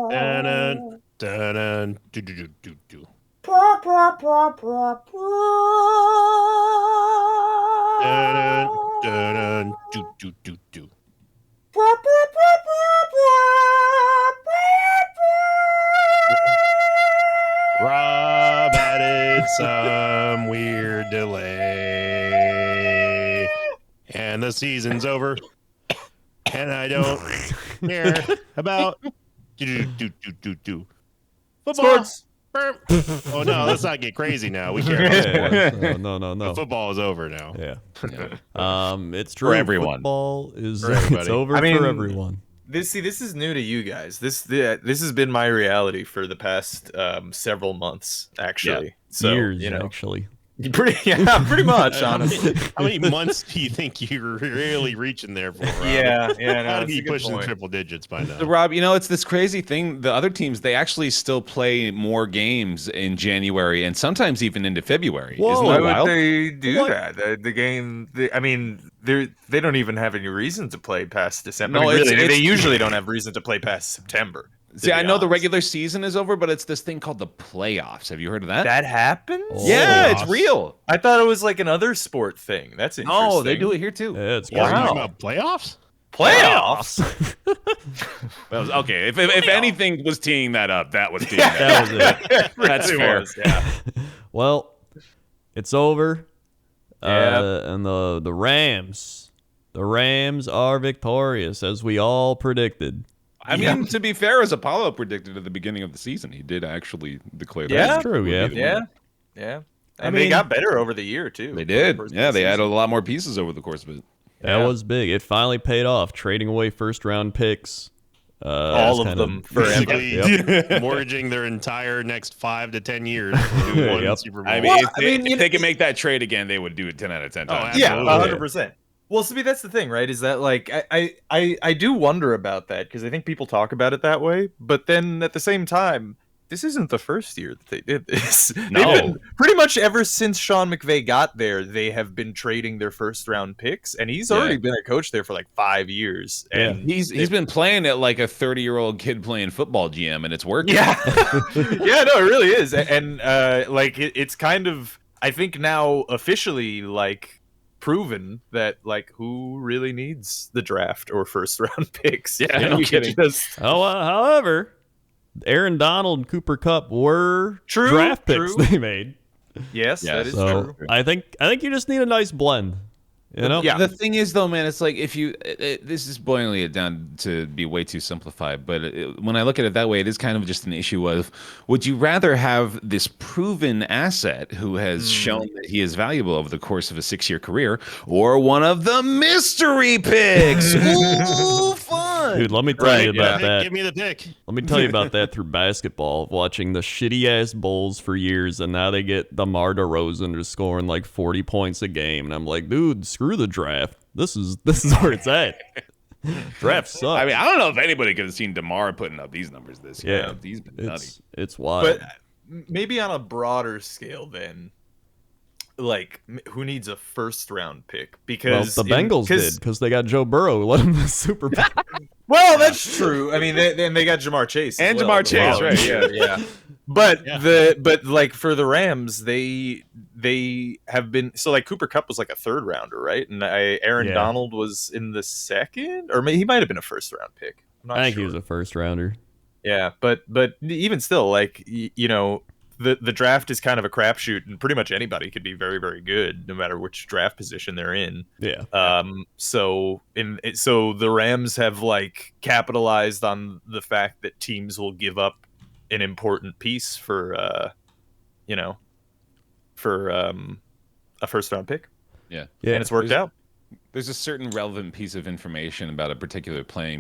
Dun-dun, dun-dun, do-do-do-do-do. Dun-dun, dun-dun, do-do-do-do. Rob added some weird delay. And the season's over. And I don't care about do-do-do-do-do-do. Football. Sports. Oh, no, let's not get crazy now. We care about sports. No. Football is over now. Yeah. It's true. For everyone. Football is For everybody. it's over I mean, for everyone. This is new to you guys. This has been my reality for the past several months, actually. Yeah. So, Years, you know, actually. pretty much, honestly. How many months do you think you're really reaching there for, Rob? Yeah, no, Gotta that's be a good pushing point. triple digits by now. So, Rob, you know, it's this crazy thing. The other teams, they actually still play more games in January and sometimes even into February. Whoa. Isn't Why that would wild? they do What? that? The game, I mean, they don't even have any reason to play past December. No, I mean, it's- really, they it's- usually don't have reason to play past September. to See, be I know the honest. regular season is over, but it's this thing called the playoffs. Have you heard of that? That happens? Oh. Yeah, it's Playoffs. real. I thought it was like another sport thing. That's interesting. Oh, they do it here too. Yeah, it's You're crazy. talking about playoffs? Playoffs? Well, okay, if anything was teeing that up, that was teeing that That up. was it. That's Really fair. was, yeah. Well, it's over. Yep. And the Rams are victorious, as we all predicted. I mean, to be fair, as Apollo predicted at the beginning of the season, he did actually declare that. Yeah. That's true, would yeah. be the Yeah. winner. Yeah. I And mean- they got better over the year, too. They did. First Yeah, they added a season. lot more pieces over the course of it. That Yeah. was big. It finally paid off, trading away first-round picks. All of them forever. Basically mortgaging their entire next 5 to 10 years to do one Yep. Super Bowl. I mean, Well, if I they, mean, if you they know- can make that trade again, they would do it 10 out of 10 Oh, times. Yeah, Absolutely. 100%. Well, see, that's the thing, right? Is that like I do wonder about that because I think people talk about it that way, but then at the same time, this isn't the first year that they did this. No. They've been, pretty much ever since Sean McVay got there, they have been trading their first round picks, and he's Yeah. already been a coach there for like 5 years. And He's been playing it like a 30-year-old kid playing football GM, and it's working. yeah, yeah, no, it really is, and like it's kind of I think now officially like proven that like who really needs the draft or first round picks. Yeah, no You can kidding. just- However, Aaron Donald and Cooper Kupp were True, draft picks true. they made. yes, Yeah, that is So true. I think you just need a nice blend. You know? Yeah. The thing is, though, man, it's like if you this is boiling it down to be way too simplified, but when I look at it that way, it is kind of just an issue of would you rather have this proven asset who has shown that he is valuable over the course of a 6-year career, or one of the mystery picks? Ooh, fun! Dude, let me tell you about that. Give me the pick. Let me tell you about that through basketball, watching the shitty ass Bulls for years, and now they get DeMar DeRozan just scoring like 40 points a game, and I'm like, dude, screw the draft. This is where it's at. Draft sucks. I mean, I don't know if anybody could have seen DeMar putting up these numbers this year. Yeah. He's been nutty. it's wild. But maybe on a broader scale, then, like, who needs a first round pick? Well, Because the Bengals did because they got Joe Burrow. Let him the Super Bowl. Well, that's true. I mean, they got Jamar Chase And as well, Jamar Chase, the right, following year, yeah. But like for the Rams, they have been so like Cooper Kupp was like a third rounder, right? And Aaron Yeah. Donald was in the second, or he might have been a first round pick. I'm not I think sure. he was a first rounder. Yeah, but even still, like you know, the draft is kind of a crapshoot, and pretty much anybody could be very very good, no matter which draft position they're in. Yeah. So the Rams have like capitalized on the fact that teams will give up an important piece for a first round pick, Yeah. Yeah. and it's worked out. There's a certain relevant piece of information about a particular player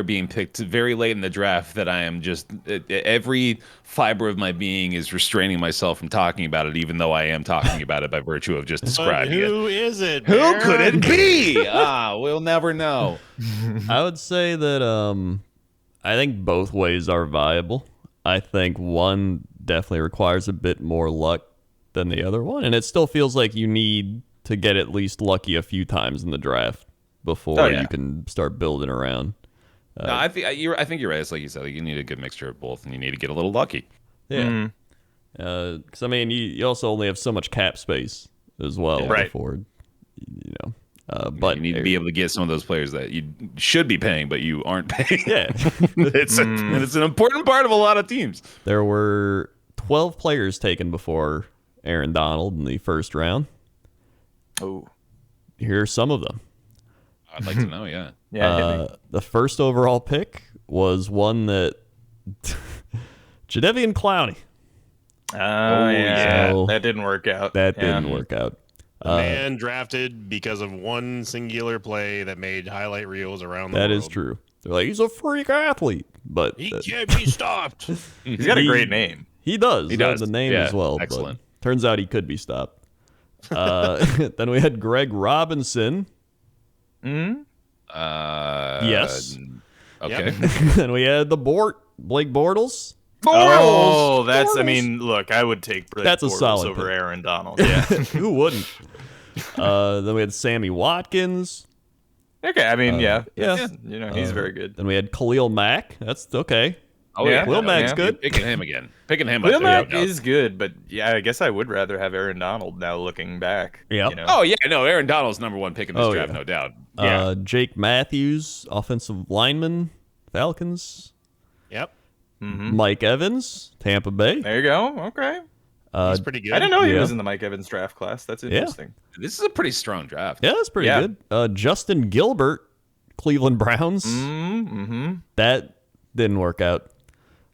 being picked very late in the draft that I am just every fiber of my being is restraining myself from talking about it, even though I am talking about it by virtue of just But describing it. who is it? Who Bear? could it be? We'll never know. I would say that I think both ways are viable. I think one definitely requires a bit more luck than the other one, and it still feels like you need to get at least lucky a few times in the draft before Oh, yeah. you can start building around. No, I think you're right. It's like you said, you need a good mixture of both, and you need to get a little lucky. Yeah. Because I mean, you also only have so much cap space as well. Right. Before, but you need to be able to get some of those players that you should be paying, but you aren't paying. Yeah. it's an important part of a lot of teams. There were 12 players taken before Aaron Donald in the first round. Oh, Here are some of them. I'd like to know. Yeah. yeah. The first overall pick was one that Jadeveon Clowney. Oh, yeah. So That didn't work out. That didn't work out. The man drafted because of one singular play that made highlight reels around the world. That is true. They're like, he's a freak athlete, but He can't be stopped. He's got a great name. he does. He does. The name Yeah, as well. excellent. But turns out he could be stopped. Then we had Greg Robinson. Yes. Okay. Then we had Blake Bortles. Oh, that's. I mean, look, I would take Blake That's a Bortles solid over pick. Aaron Donald. Yeah. Who wouldn't? Then we had Sammy Watkins. Okay. I mean, yeah. yeah. He's very good. Then we had Khalil Mack. That's okay. Oh Yeah. Khalil Mack's yeah. good. Picking him again. Picking him. Khalil up Mack there. is good, but yeah, I guess I would rather have Aaron Donald now looking back. Yeah. You know? Oh yeah, no. Aaron Donald's number one pick in this Oh, draft, yeah. no doubt. Jake Matthews, offensive lineman, Falcons. Yep. Mike Evans, Tampa Bay. There you go. Okay. He's pretty good. I didn't know he Yeah. was in the Mike Evans draft class. That's interesting. This is a pretty strong draft. Yeah, that's pretty Yeah. good. Justin Gilbert, Cleveland Browns. Mm-hmm. That didn't work out.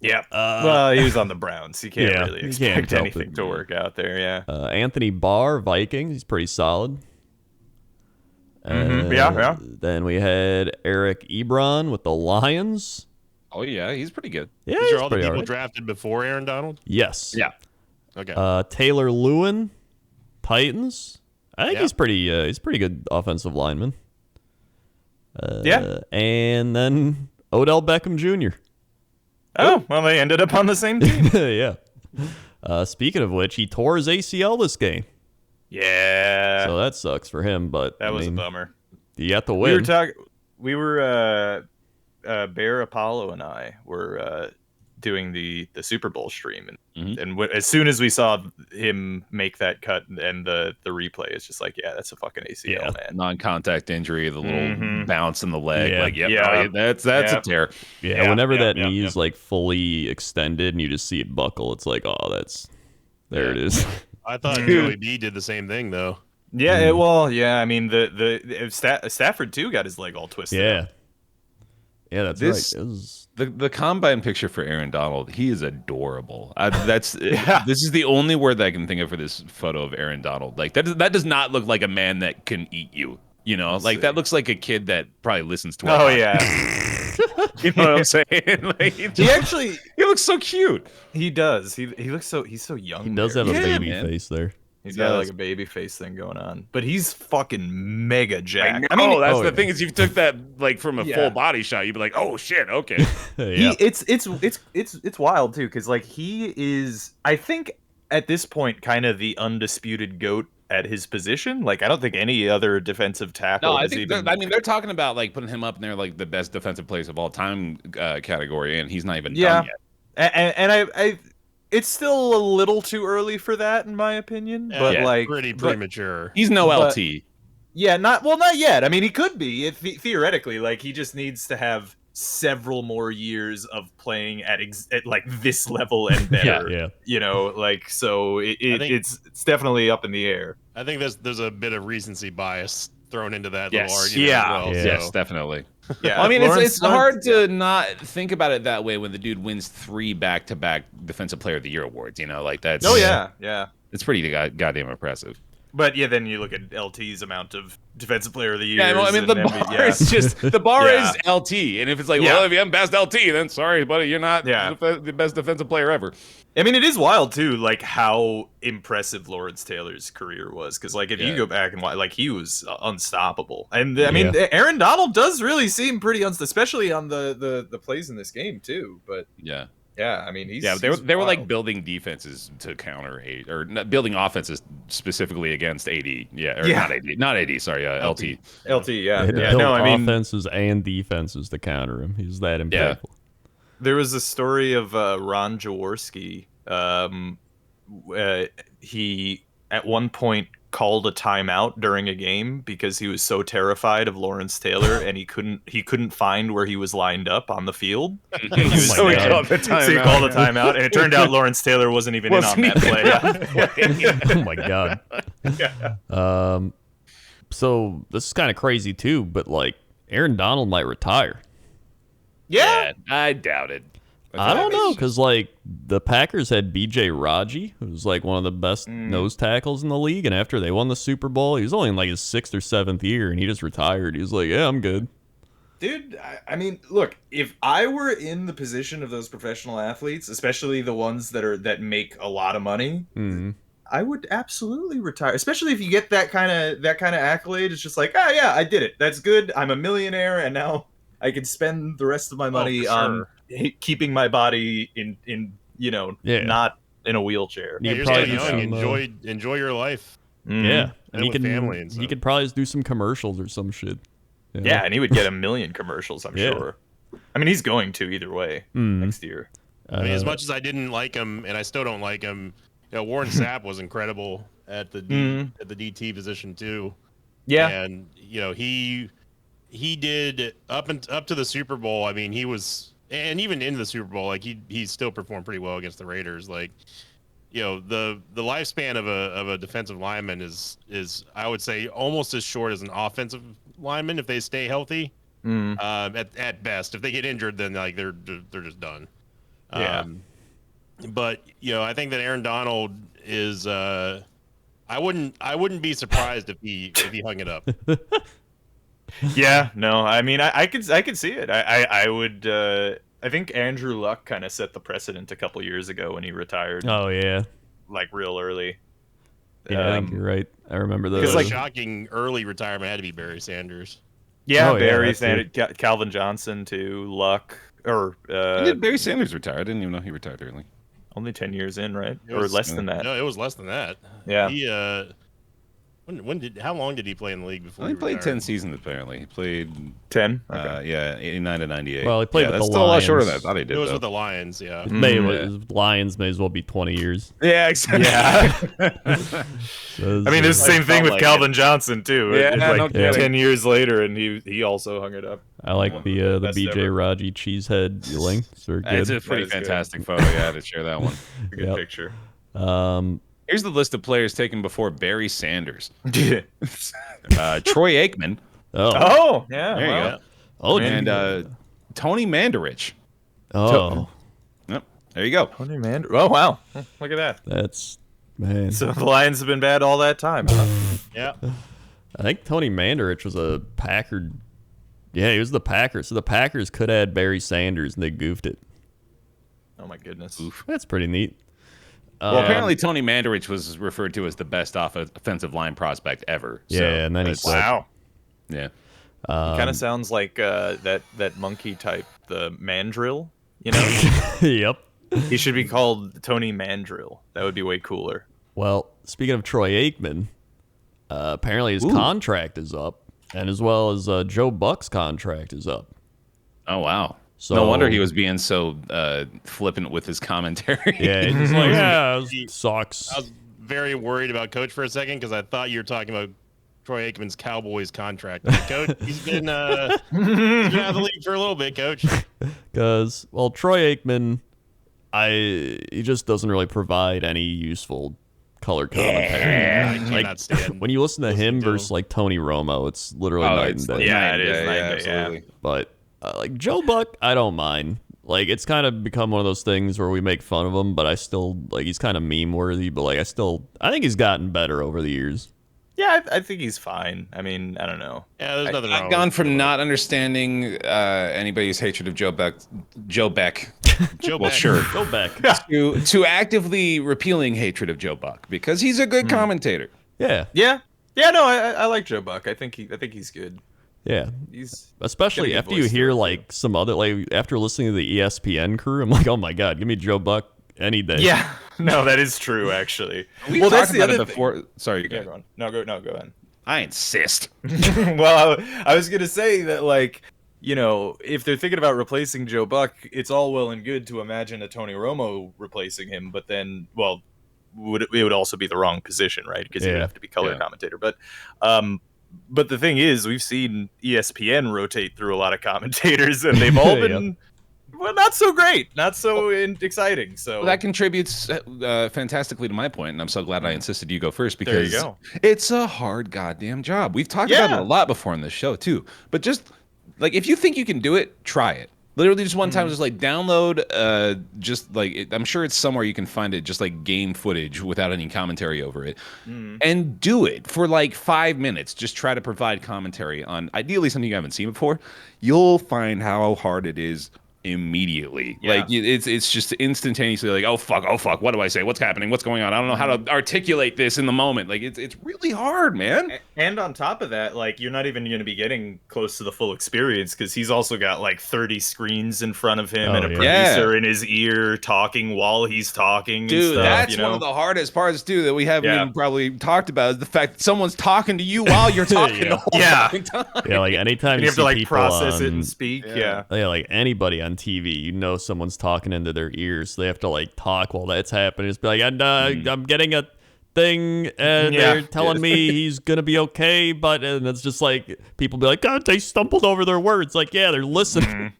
Yeah. Well, he was on the Browns. You can't Yeah, really you can't expect help anything it. to work out there. Yeah. Anthony Barr, Vikings. He's pretty solid. Yeah. Then we had Eric Ebron with the Lions. Oh yeah, he's pretty good. Yeah, These he's are all the pretty people alright. drafted before Aaron Donald? Yes. Yeah. Okay. Taylor Lewin, Titans. I think Yeah. he's pretty good offensive lineman. Yeah. And then Odell Beckham Jr. Oh, well, they ended up on the same team. yeah. Speaking of which, he tore his ACL this game, Yeah. so that sucks for him. But That I was mean, a bummer. you got the We win. were Bear Apollo and I were doing the Super Bowl stream, and as soon as we saw him make that cut and the replay, it's just like, yeah, that's a fucking ACL, Yeah. man. Non-contact injury, the little bounce in the leg. Yeah. Like, Yeah. no, that's a tear. Yeah, whenever yeah, that yeah, knee yeah. is like fully extended and you just see it buckle, it's like, oh, there it is. I thought Joey B did the same thing, though. Yeah, well, yeah. I mean, Stafford too got his leg all twisted. Yeah. Yeah, that's This- right. It was- The combine picture for Aaron Donald, he is adorable. This is the only word that I can think of for this photo of Aaron Donald. Like that does not look like a man that can eat you. You know, like that looks like a kid that probably listens to. Oh our yeah. you know what I'm saying? Like, he looks so cute. He does. He looks so he's so young. he does there. have a Yeah, baby man. face there. He's got like a baby face thing going on, but he's fucking mega jacked. I mean, that's oh, the yeah. thing is, if you took that like from a Yeah. full body shot, you'd be like, oh shit, okay. Yeah. It's wild too, because like he is, I think at this point, kind of the undisputed GOAT at his position. Like I don't think any other defensive tackle. No, I has think even. they're talking about like putting him up in there like the best defensive players of all time category, and he's not even Yeah. done yet. and I it's still a little too early for that, in my opinion. But Yeah, like Pretty but- premature. He's no But- LT. Yeah, not yet. I mean, he could be theoretically. Like he just needs to have several more years of playing at like this level and better. Yeah. You know, like so I think- it's definitely up in the air. I think there's a bit of recency bias thrown into that Yes. little argument Yeah. as well. Yeah. So. Yes, definitely. Yeah, Well, I mean, Lawrence- it's hard to not think about it that way when the dude wins 3 back-to-back Defensive Player of the Year awards. You know, like that's Oh yeah. it's pretty goddamn impressive. But yeah, then you look at LT's amount of Defensive Player of the Year. Yeah, well, I mean, the bar is just the bar Yeah. is LT, and if it's like, Yeah. well, if you haven't passed LT, then sorry, buddy, you're not Yeah. the best defensive player ever. I mean, it is wild too, like how impressive Lawrence Taylor's career was. Because like if you Yeah. go back and watch, like he was unstoppable. And I mean, Yeah. Aaron Donald does really seem pretty especially on the plays in this game too. But Yeah. Yeah, I mean, Yeah, they were like building defenses to counter AD, or not, building offenses specifically against AD. Yeah, or not AD. Sorry, LT. LT. Yeah, They had to yeah. build No, I mean, offenses and defenses to counter him. He's that impactful. there was a story of Ron Jaworski. He at one point called a timeout during a game because he was so terrified of Lawrence Taylor and he couldn't find where he was lined up on the field. And he was So he mad. called the So he called a timeout, and it turned out Lawrence Taylor wasn't even in on that play. Oh my god. So this is kind of crazy too, but like Aaron Donald might retire. Yeah. I doubt it. I don't know, because like the Packers had B.J. Raji, who's like one of the best nose tackles in the league, and after they won the Super Bowl, he was only in like his 6th or 7th year, and he just retired. He was like, "Yeah, I'm good." Dude, I mean, look, if I were in the position of those professional athletes, especially the ones that make a lot of money, I would absolutely retire. Especially if you get that kind of accolade. It's just like, oh yeah, I did it. That's good. I'm a millionaire, and now I can spend the rest of my money on keeping my body in not in a wheelchair. Yeah, You you're could still probably do young. some, Enjoy your life. Yeah, and he with can family and he stuff. could probably just do some commercials or some shit. You know? Yeah, and he would get a million commercials, I'm Yeah. sure. I mean, he's going to either way next year. I mean, as much as I didn't like him, and I still don't like him, Warren Sapp was incredible at the DT position too. Yeah. And he did up to the Super Bowl. I mean, he was, and even into the Super Bowl, like he still performed pretty well against the Raiders. Like, the lifespan of a defensive lineman is I would say almost as short as an offensive lineman if they stay healthy. At best, if they get injured, then like they're just done. Yeah. But I think that Aaron Donald is. I wouldn't be surprised if he hung it up. Yeah, no, I mean, I could see it. I would. I think Andrew Luck kind of set the precedent a couple years ago when he retired, Oh yeah, like real early. yeah, I think you're right. I remember those. Because like shocking early retirement had to be Barry Sanders. Yeah, Oh, yeah, Barry that's Sanders, Calvin Johnson too, Luck, or When did Barry Sanders retire? I didn't even know he retired early. only 10 years in, right? It Or was- less than that. No, it was less than that. Yeah. He how long did he play in the league before Well, he played retired? 10 seasons apparently. He played 10. Okay. 89 to 98. Well, he played yeah, with that's the still a lot shorter than I Lions. thought he did. It was though. with the Lions, yeah. Lions may as well be 20 years. Yeah, exactly. I mean, it's the same thing with like Calvin Johnson too. Yeah, It's no like kidding. 10 years later, and he also hung it up. I like the best BJ ever. Raji cheesehead link. It's very It's good. a pretty That is good. fantastic photo. Yeah, I had to share that one. A good Yep. picture. Here's the list of players taken before Barry Sanders. Yeah. Troy Aikman. Oh, Oh, yeah. There you wow. go. oh, And Tony Mandarich. oh, Yep. There you go. Tony Mander. Oh, wow. Look at that. that's man. So the Lions have been bad all that time, huh? Yeah. I think Tony Mandarich was a Packer. Yeah, he was the Packers. So the Packers could add Barry Sanders, and they goofed it. Oh, my goodness. That's pretty neat. Well, apparently Tony Mandarich was referred to as the best offensive line prospect ever. Yeah, so and then he that's- quit. Wow. Yeah. Kind of sounds like that monkey type, the mandrill, you know? Yep. He should be called Tony Mandrill. That would be way cooler. Well, speaking of Troy Aikman, apparently his contract is up, and as well as Joe Buck's contract is up. Oh, wow. So No wonder he was being so flippant with his commentary. Yeah, it's like sucks. I was very worried about Coach for a second because I thought you were talking about Troy Aikman's Cowboys contract. Like, Coach, he's been out of the league for a little bit, Coach. Because Troy Aikman, he just doesn't really provide any useful color commentary. I cannot stand. When you listen to him to versus like Tony Romo, it's literally Oh, night it's and day. Yeah, it is. Yeah, Night and day, absolutely. But like Joe Buck, I don't mind. Like it's kind of become one of those things where we make fun of him, but I still like he's kind of meme worthy. But like I think he's gotten better over the years. Yeah, I think he's fine. I mean, I don't know. Yeah, there's nothing wrong. I've gone with from not understanding anybody's hatred of Joe Beck, Joe well, Beck. sure, Go back. to actively repealing hatred of Joe Buck because he's a good commentator. Yeah. Yeah, no, I like Joe Buck. I think he's good. Yeah. He's Especially got a good after you voice to hear it, too. like some other like after listening to the ESPN crew, I'm like, oh my god, give me Joe Buck any day. Yeah, no, that is true actually. We've well, that's talked the about other it before. Sorry, you Yeah, guys. go on. No, go on. I insist. Well, I was gonna say that, like, if they're thinking about replacing Joe Buck, it's all well and good to imagine a Tony Romo replacing him, but then, well, it would also be the wrong position, right? Because he would Yeah. have to be color Yeah. commentator. But the thing is, we've seen ESPN rotate through a lot of commentators, and they've all Yeah. been well, not so great, not so exciting. So Well, that contributes fantastically to my point, and I'm so glad I insisted you go first There you because go. it's a hard goddamn job. We've talked about it a lot before in this show too, but just like if you think you can do it, try it. Literally, just one time, just like download, I'm sure it's somewhere you can find it, just like game footage without any commentary over it, and do it for like 5 minutes. Just try to provide commentary on ideally something you haven't seen before. You'll find how hard it is immediately. Yeah. Like it's just instantaneously like, oh fuck, what do I say? What's happening? What's going on? I don't know how to articulate this in the moment. Like it's really hard, man. And on top of that, like, you're not even going to be getting close to the full experience because he's also got like 30 screens in front of him Oh, and a yeah. producer in his ear talking while he's talking. and Dude, stuff, that's you know? one of the hardest parts too that we haven't Yeah. even probably talked about is the fact that someone's talking to you while you're talking Yeah. the whole Yeah. fucking time. Yeah, like anytime And you you have see to like people process it on- and speak. Yeah. Yeah, like anybody on TV, someone's talking into their ears. So they have to like talk while that's happening. Just be like, and I'm getting a thing, and Yeah. they're telling me he's gonna be okay, but and it's just like people be like, God, they stumbled over their words. Like, yeah, they're listening.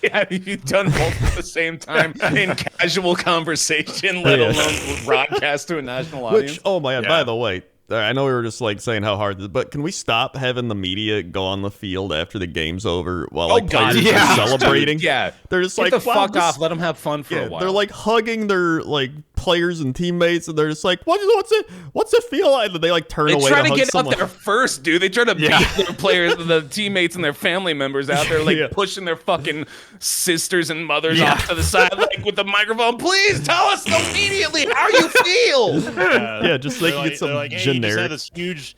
Yeah, you've done both at the same time in casual conversation, let Yeah. alone broadcast to a national audience. Which, oh my god, Yeah. by the way, I know we were just like saying how hard this, but can we stop having the media go on the field after the game's over while like God, players yeah. are celebrating? Yeah. They're just Get like, the wow, fuck this- off. Let them have fun for a Yeah, while. they're like hugging their like players and teammates, and they're just like, what's it feel like? And they like turn they away try to to hug get someone. out there first, dude. They try to Yeah. beat their players, the teammates, and their family members out there, like Yeah. pushing their fucking sisters and mothers Yeah. off to the side, like with the microphone. Please tell us immediately how you feel. Yeah, just so they can get some they're like, hey, you just generic. had this huge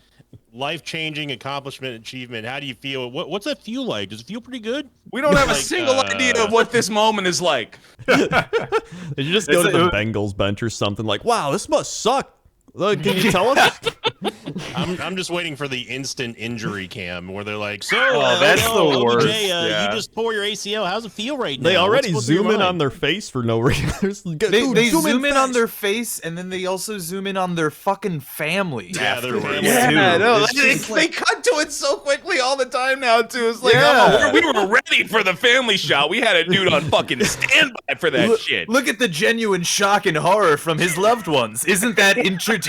life-changing accomplishment achievement. How do you feel? What's that feel like? Does it feel pretty good? We don't have a Like, single idea of what this moment is like. They should just go to It's the like- Bengals bench or something. Like, wow, this must suck. Can you tell us? I'm just waiting for the instant injury cam where they're like, so that's the worst, OBJ, yeah. you just tore your ACL. How's it feel right now? They already What's through your zoom in mind?" on their face for no reason. They zoom in on fast. their face, and then they also zoom in on their fucking family. Yeah, their afterwards, family. too. Yeah, no, It's they, just they like- cut to it so quickly all the time now too. It's like, Yeah. oh, we were ready for the family shot. We had a dude on fucking standby for that shit. Look at the genuine shock and horror from his loved ones. Isn't that entertainment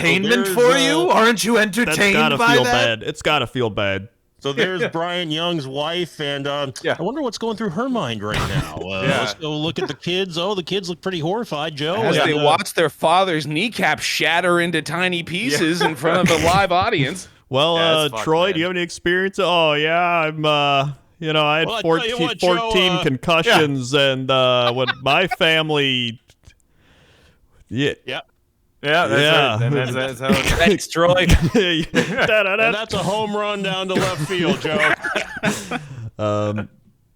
there's, for you? Aren't you That's entertained gotta by feel that? bad. It's gotta feel bad. So there's Brian Young's wife, and Yeah. I wonder what's going through her mind right now. Yeah. Let's go look at the kids. Oh, the kids look pretty horrified, Joe. As And, they watch their father's kneecap shatter into tiny pieces in front of a live audience. Well, Yeah, it's fucked, Troy, man. do you have any experience? Oh yeah, I'm. I had Well, I tell you 14, what, Joe, 14 concussions, and when my family. Yeah. yeah, Yeah, that's Yeah. right. And that's how it Thanks, Troy. and Da-da-da. that's a home run down to left field, Joe.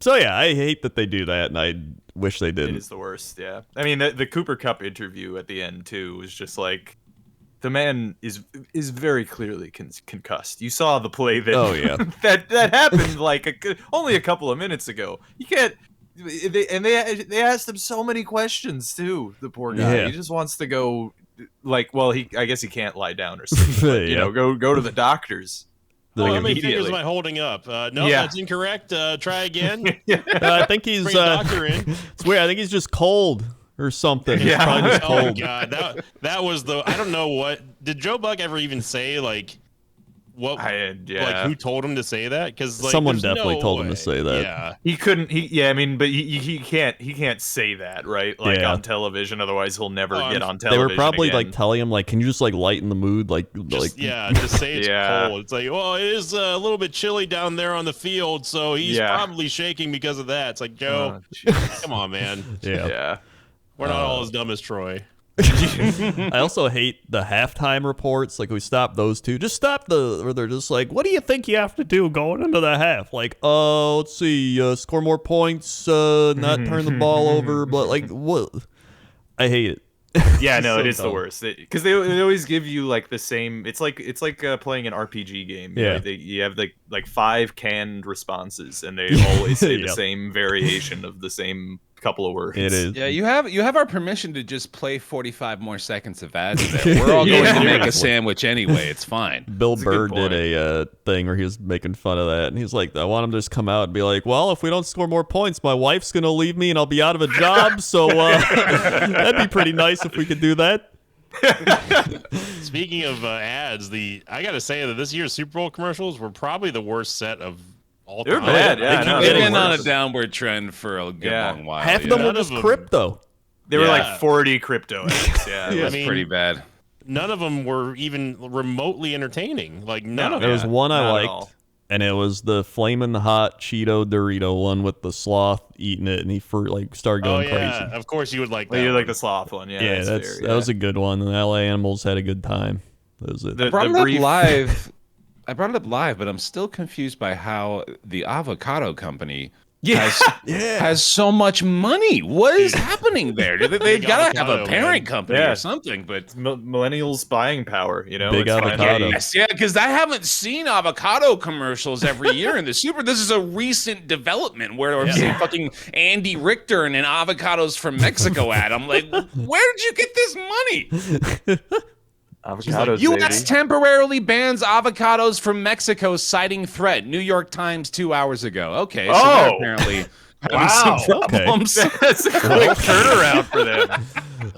So yeah, I hate that they do that, and I wish they It didn't. is the worst, yeah. I mean, the Cooper Cup interview at the end too was just like, the man is very clearly concussed. You saw the play that Oh, yeah. that happened like only a couple of minutes ago. You can't. They asked him so many questions too. The poor guy. Yeah. He just wants to go. Like, well, I guess he can't lie down or something. But, you Yeah. know, go to the doctors. How Like, many fingers immediately. am I holding up? No, Yeah. that's incorrect. Try again. I think he's. Bring a doctor in. It's weird. I think he's just cold or something. He's Yeah. probably just Oh my cold. god, that was the. I don't know what did Joe Buck ever even say like what Yeah. like who told him to say that? Because like, Someone there's definitely no told him to way. say that. Yeah. He couldn't. I mean, but he can't say that, right? Like Yeah. on television. Otherwise, he'll never Oh, get on They television. were probably again. like telling him like, can you just like lighten the mood, like Just say it's Yeah. cold. It's like, well, it is a little bit chilly down there on the field, so he's Yeah. probably shaking because of that. It's like, Joe, Oh, jeez. come on, man. yeah. Yeah. We're not all as dumb as Troy. I also hate the halftime reports. Like, we stopped those two. Just stop where they're just like, what do you think you have to do going into the half? Like, let's see, score more points, not turn the ball over. But, like, what? I hate it. Yeah, no, So it is dumb. the worst because they always give you like the same. It's like playing an RPG game. Yeah. You have like 5 canned responses, and they always say the Yep. same variation of the same couple of words. It is. Yeah, you have our permission to just play 45 more seconds of ads there. We're all going to make a sandwich anyway. It's fine. Bill a good Burr point. did a thing where he was making fun of that, and he's like, I want him to just come out and be like, well, if we don't score more points, my wife's gonna leave me and I'll be out of a job, so that'd be pretty nice if we could do that. Speaking of ads, I gotta say that this year's Super Bowl commercials were probably the worst set of all They're time. bad, yeah, They I keep know. They've getting been on a worse. downward trend for a good Yeah. long while. Half of them None were of just them- crypto. They were Yeah. like 40 crypto ads. Yeah. Yeah. That's I mean, pretty bad. None of them were even remotely entertaining. Like none No. of There them. was one I not at liked, all. and it was the flamin' hot Cheeto Dorito one with the sloth eating it, and he started Oh going yeah, crazy. of course you would like Well, that. you like one. the sloth one, yeah. Yeah, that's fair, that was a good one. The LA Animals had a good time. That was it. The- I brought it brief- up live. I brought it up live, but I'm still confused by how the avocado company has so much money. What is happening there? They've Big got to have a avocado, parent man. company Yeah. or something. But millennials buying power, you know. Big It's avocado. finally- yes, yeah, because I haven't seen avocado commercials every year in the Super. This is a recent development where I'm seeing fucking Andy Richter and an avocados from Mexico ad. I'm like, where did you get this money? Avocados, U.S. baby. temporarily bans avocados from Mexico, citing threat. New York Times 2 hours ago. Okay, so they're Oh. apparently having Wow. some problems. That's a quick turnaround for them.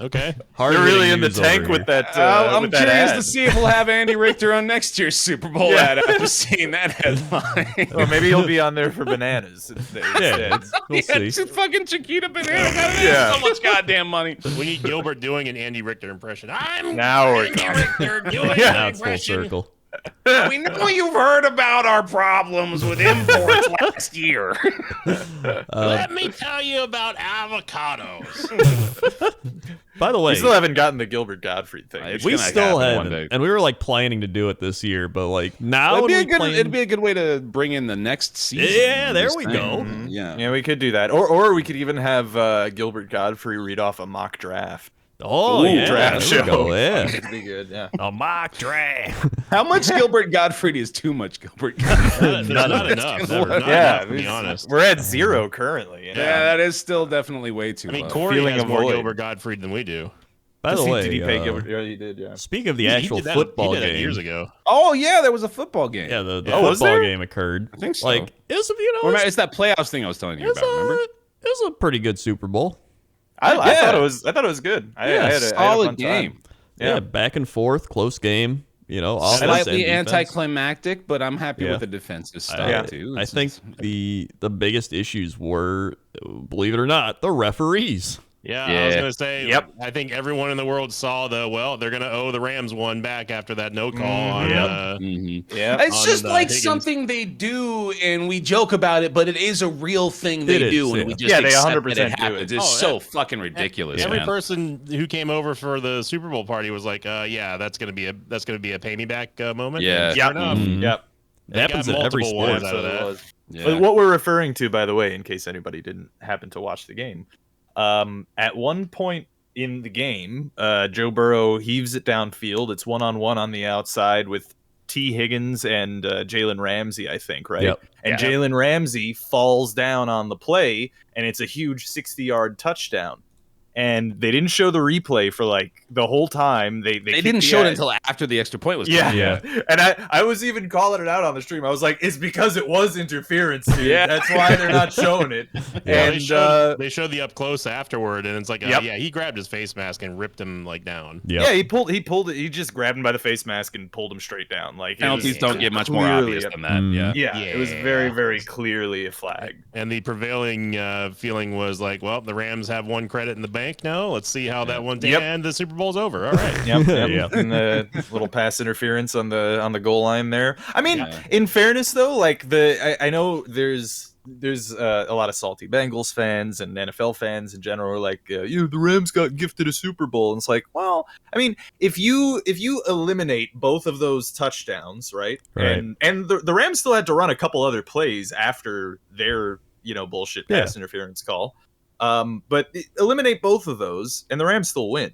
Okay. Hard They're really in the news over tank here. with that. I'm with that curious ad. to see if we'll have Andy Richter on next year's Super Bowl Yeah. ad after seeing that headline. Or maybe he'll be on there for bananas. Yeah, instead. we'll see. It's a fucking Chiquita banana. Yeah. So much goddamn money. We need Gilbert doing an Andy Richter impression. I'm Now we're Andy talking. Richter doing Yeah, an it's full impression. circle. We know you've heard about our problems with imports last year. Let me tell you about avocados. By the way, We still haven't gotten the Gilbert Gottfried thing. It's we gonna still happen one haven't, day. and we were like planning to do it this year, but like now It'd be, when a we good, plan- it'd be a good way to bring in the next season. Yeah, of there this we thing. go. Yeah. Yeah, we could do that, or we could even have Gilbert Godfrey read off a mock draft. oh Ooh, yeah, draft there we show. go, yeah, That'd be good. Yeah. a mock draft. How much Gilbert Gottfried is too much Gilbert Gottfried? There's not enough. Not Yeah, enough, to be honest. We're at 0 currently. You know? Yeah, that is still definitely way too I mean, low. Corey Feeling has a more void. Gilbert Gottfried than we do. By the way, did he pay Gilbert? Yeah, he did. Yeah. speaking of the He actual did that- football he did that game, years ago. Oh yeah, there was a football game. yeah, the Oh, was football there? game occurred. I think so. Like it was, It's that playoffs thing I was telling you about. Remember? it was a pretty good Super Bowl. I Yeah. thought it was good. I had a Solid fun game. time. Yeah, back and forth, close game. You know, offense Slightly and defense. anticlimactic, but I'm happy Yeah. with the defensive style Yeah. too. I think the biggest issues were, believe it or not, the referees. Yeah, I was Yeah. gonna say. Yep. I think everyone in the world saw they're gonna owe the Rams one back after that no call on. Yep. Yeah. It's on just the like Higgins. something they do, and we joke about it, but it is a real thing they It is, do, yeah. and we just Yeah, they accept 100% that it do happens. it. It's Oh, so fucking ridiculous. Every man. person who came over for the Super Bowl party was like, "Yeah, that's gonna be a pay me back moment." Yeah. And sure Yep. enough, Mhm. Yep. they It happens got in every multiple sport. ones out of that. Yeah. But what we're referring to, by the way, in case anybody didn't happen to watch the game, at one point in the game, Joe Burrow heaves it downfield. It's 1-on-1 on the outside with T. Higgins and Jalen Ramsey, I think, right? Yep. And Yeah. Jalen Ramsey falls down on the play, and it's a huge 60-yard touchdown. And they didn't show the replay for like the whole time. They They kicked didn't the show it ad- until after the extra point was Yeah. called. Yeah. And I was even calling it out on the stream. I was like, it's because it was interference, dude. Yeah. That's why they're not showing it. Yeah, And they showed the up close afterward, and it's like, Yep. yeah, he grabbed his face mask and ripped him like down. Yep. yeah, he pulled it. He just grabbed him by the face mask and pulled him straight down. Like it Penalties was don't get much more clearly obvious a- than that. Mm. Yeah. Yeah, it was very, Yeah. very clearly a flag. And the prevailing feeling was like, well, the Rams have one credit in the bank now. Let's see how that one Yep. and the Super Bowl's over. All right. Yep, Yep. And the little pass interference on the goal line there. I mean, Yeah. in fairness though, like I know there's there's a lot of salty Bengals fans and NFL fans in general are like, the Rams got gifted a Super Bowl, and it's like, well, I mean, if you eliminate both of those touchdowns, right? And the Rams still had to run a couple other plays after their bullshit pass interference call, but eliminate both of those, and the Rams still win.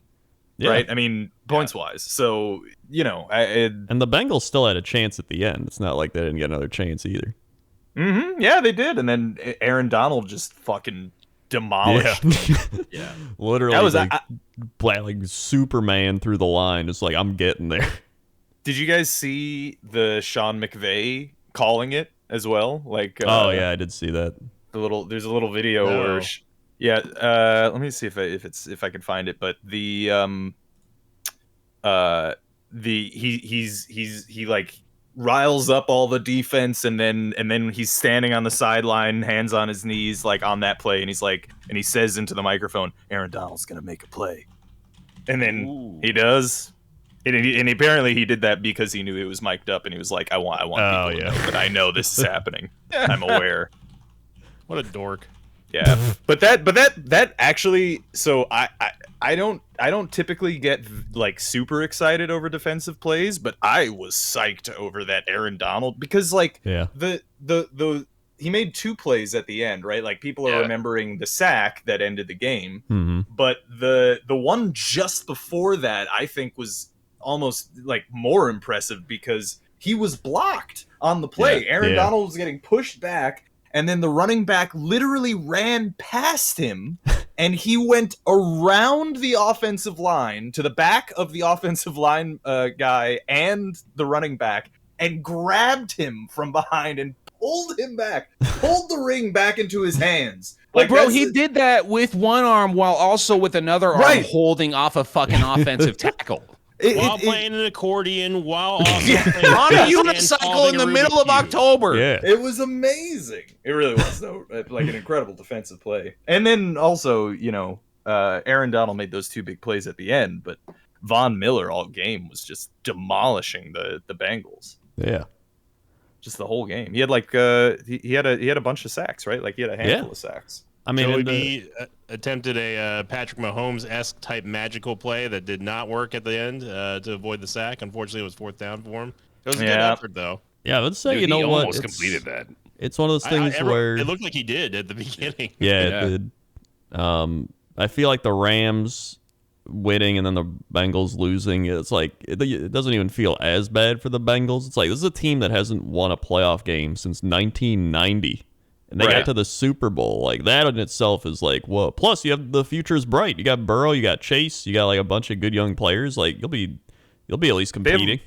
Yeah. Right? I mean, points wise. So, and the Bengals still had a chance at the end. It's not like they didn't get another chance either. Mm-hmm. Yeah, they did. And then Aaron Donald just fucking demolished. Yeah. Literally, that was like Superman through the line. It's like, I'm getting there. Did you guys see the Sean McVay calling it as well? Like, oh yeah, I did see that. There's a little video where. Let me see if I can find it. But he like riles up all the defense, and then he's standing on the sideline, hands on his knees, like on that play, and he's like, and he says into the microphone, "Aaron Donald's gonna make a play," and then he does. And apparently he did that because he knew it was mic'd up, and he was like, "I want people to know that I know this is happening. I'm aware." What a dork. Yeah, but that actually, so I don't typically get like super excited over defensive plays, but I was psyched over that Aaron Donald, because like the he made 2 plays at the end, right? Like people are remembering the sack that ended the game, but the one just before that I think was almost like more impressive, because he was blocked on the play. Aaron Donald was getting pushed back, and then the running back literally ran past him, and he went around the offensive line to the back of the offensive line guy and the running back, and grabbed him from behind and pulled him back, pulled the ring back into his hands. Like, bro, he did that with one arm while also with another arm holding off a fucking offensive tackle. While playing an accordion, while also playing on a unicycle in the middle of October. Yeah. It was amazing. It really was, though. Like an incredible defensive play. And then also, Aaron Donald made those 2 big plays at the end, but Von Miller all game was just demolishing the Bengals. Yeah. Just the whole game. He had like he had a bunch of sacks, right? Like he had a handful of sacks. I mean, Joey B attempted a Patrick Mahomes-esque type magical play that did not work at the end to avoid the sack. Unfortunately, it was 4th down for him. It was a good effort, though. Yeah, let's say, he what? Almost completed that. It's one of those things where... It looked like he did at the beginning. Yeah, it did. I feel like the Rams winning and then the Bengals losing, it's like, it doesn't even feel as bad for the Bengals. It's like, this is a team that hasn't won a playoff game since 1990. And they got to the Super Bowl. Like, that in itself is like, whoa. Plus, you have the future's bright. You got Burrow, you got Chase, you got like a bunch of good young players. Like, you'll be at least competing.